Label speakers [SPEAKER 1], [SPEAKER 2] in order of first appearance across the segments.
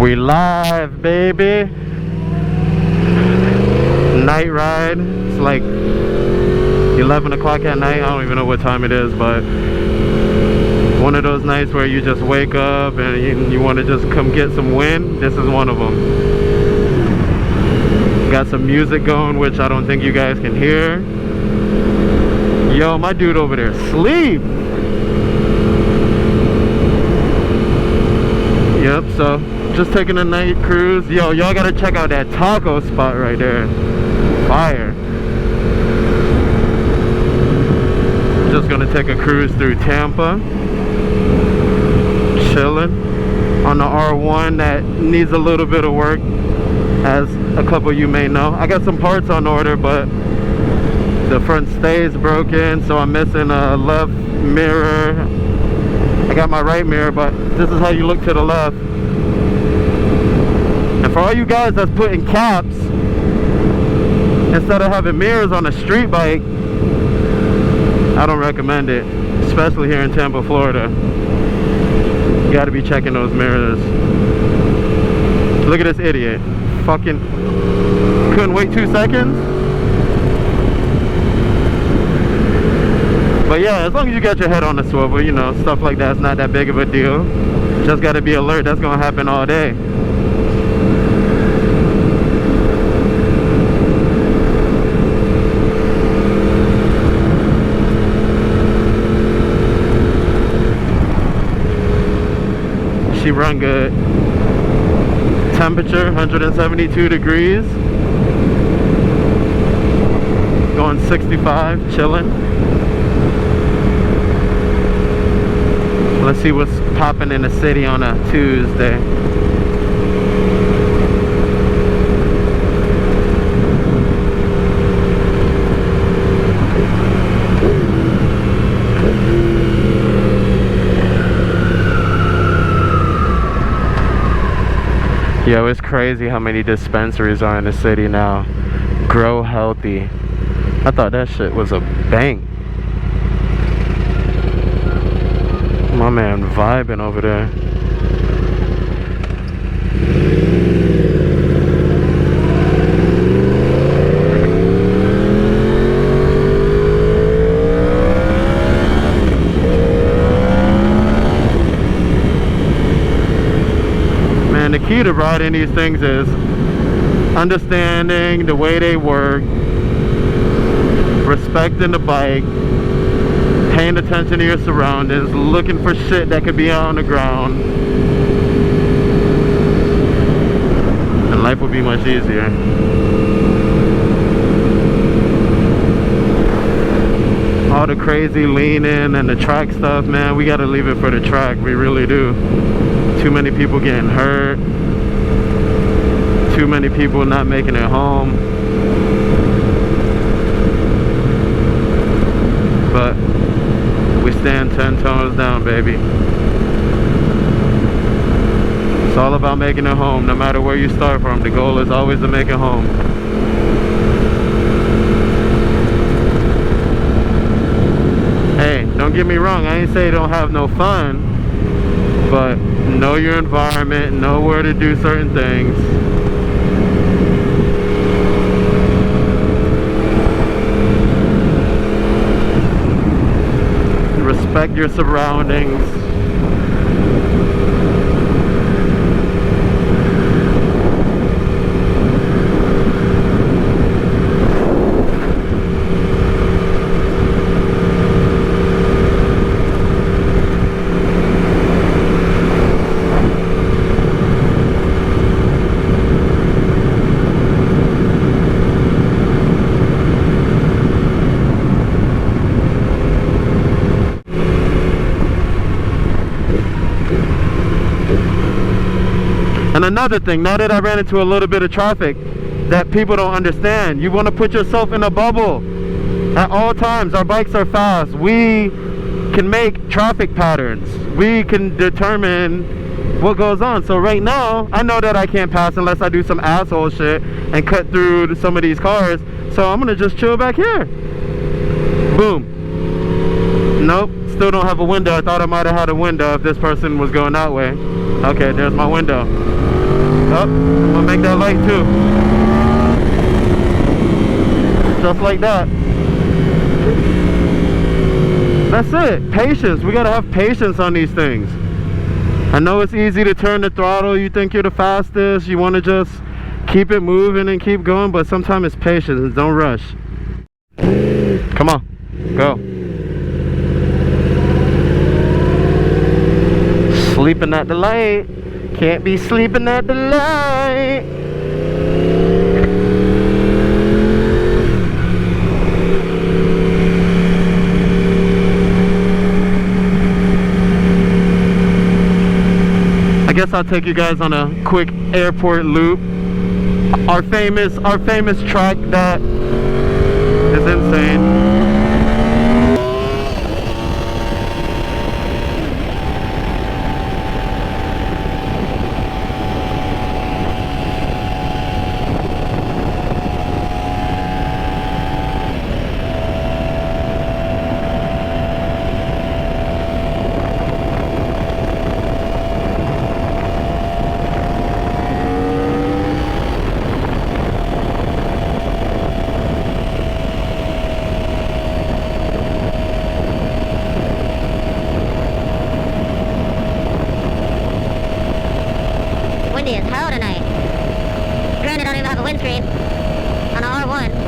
[SPEAKER 1] We live, baby. Night ride. It's like 11 o'clock at night. I don't even know what time it is, but one of those nights where you just wake up and you want to just come get some wind. This is one of them. Got some music going, which I don't think you guys can hear. Yo, my dude over there sleep. Yep, so just taking a night cruise. Yo, y'all gotta check out that taco spot right there. Fire. Just gonna take a cruise through Tampa. Chilling on the R1 that needs a little bit of work, as a couple of you may know. I got some parts on order, but the front stay is broken, so I'm missing a left mirror. I got my right mirror, but this is how you look to the left. And for all you guys that's putting caps instead of having mirrors on a street bike, I don't recommend it, especially here in Tampa, Florida. You gotta be checking those mirrors. Look at this idiot. Fucking couldn't wait 2 seconds. But yeah, as long as you got your head on the swivel, you know, stuff like that's not that big of a deal. Just gotta be alert. That's gonna happen all day. She run good. Temperature 172 degrees. Going 65, chilling. Let's see what's popping in the city on a Tuesday. Yo, it's crazy how many dispensaries are in the city now. Grow healthy. I thought that shit was a bank. My man vibing over there. Man, the key to riding these things is understanding the way they work, respecting the bike, paying attention to your surroundings, looking for shit that could be out on the ground, and life would be much easier. All the crazy leaning and the track stuff, man, we gotta leave it for the track. We really do. Too many people getting hurt, too many people not making it home. But we stand 10 toes down, baby. It's all about making it home. No matter where you start from, the goal is always to make it home. Hey, don't get me wrong, I ain't say don't have no fun, but know your environment, know where to do certain things. Respect your surroundings. And another thing, now that I ran into a little bit of traffic that people don't understand, you want to put yourself in a bubble at all times. Our bikes are fast. We can make traffic patterns. We can determine what goes on. So right now, I know that I can't pass unless I do some asshole shit and cut through some of these cars. So I'm gonna just chill back here. Boom. Nope, still don't have a window. I thought I might have had a window if this person was going that way. Okay, there's my window. Up, I'm gonna make that light too. Just like that. That's it. Patience. We gotta have patience on these things. I know it's easy to turn the throttle. You think you're the fastest. You want to just keep it moving and keep going, but sometimes it's patience. Don't rush. Come on, go. Sleeping at the light. Can't be sleeping at the light. I guess I'll take you guys on a quick airport loop. Our famous track that is insane.
[SPEAKER 2] Windy as hell tonight. Granted, I don't even have a windscreen on a R1.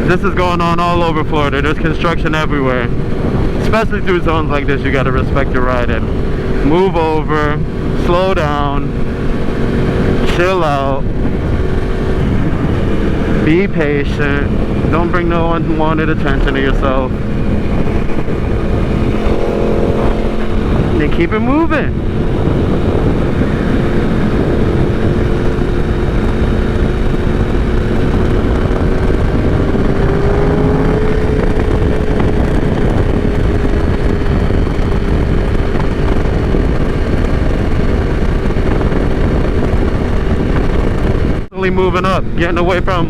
[SPEAKER 1] This is going on all over Florida. There's construction everywhere. Especially through zones like this, you gotta respect your ride and move over, slow down, chill out, be patient, don't bring no unwanted attention to yourself. And keep it moving. Moving up, getting away from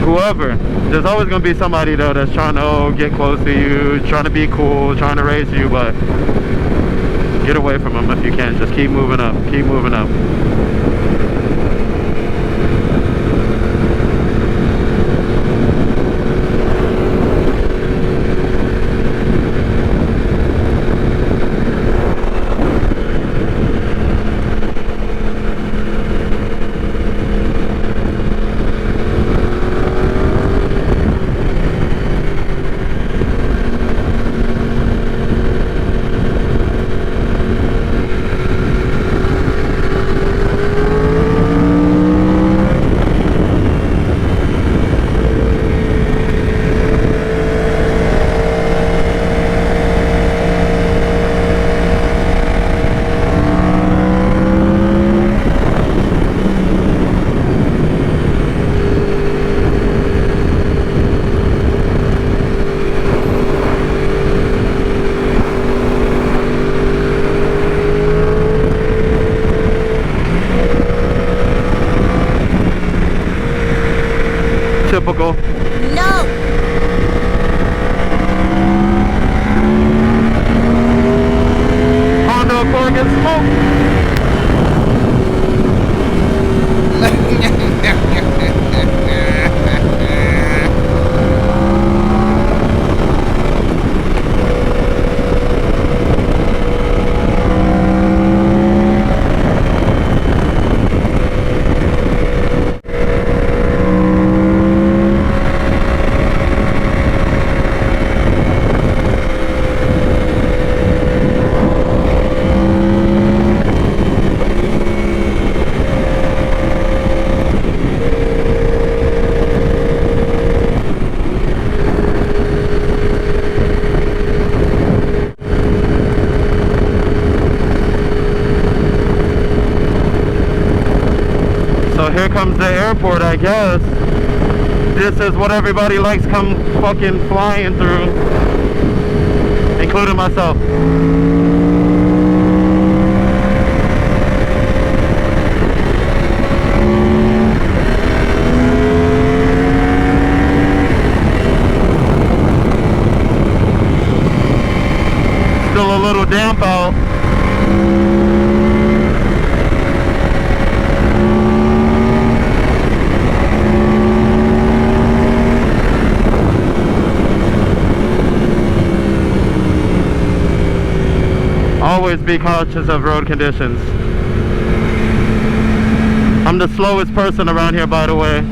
[SPEAKER 1] whoever. There's always going to be somebody though that's trying to get close to you, trying to be cool, trying to race you, but get away from them if you can. Just keep moving up, keep moving up. Typical.
[SPEAKER 2] No!
[SPEAKER 1] Honda Accord gets smoked. here comes the airport, I guess. This is what everybody likes come fucking flying through, including myself. Still a little damp out. Always be cautious of road conditions. I'm the slowest person around here, by the way.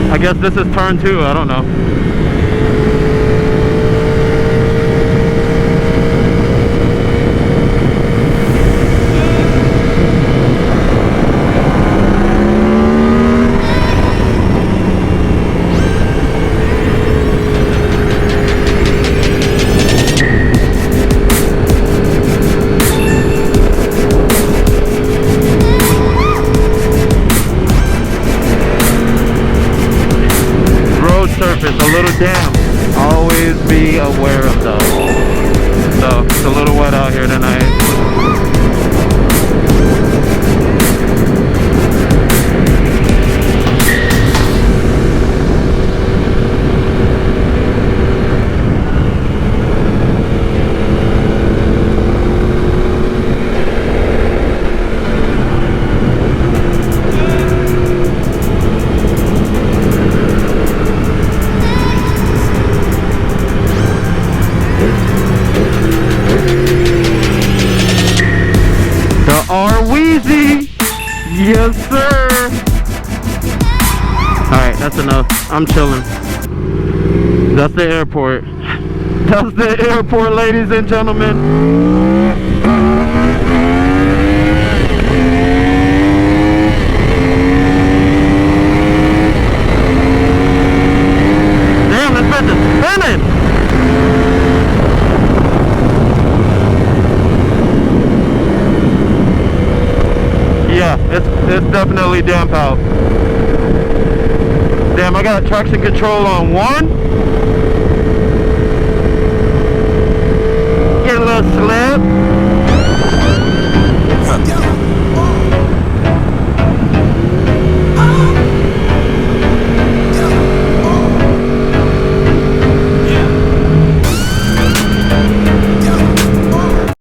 [SPEAKER 1] I guess this is turn 2, I don't know. Surface a little damp. Always be aware of those. So it's a little wet out here tonight. Wheezy! Yes, sir! Alright, that's enough. I'm chilling. That's the airport. That's the airport, ladies and gentlemen. Damn, this bitch is spinning! Yeah, it's definitely damp out. Damn, I got traction control on 1.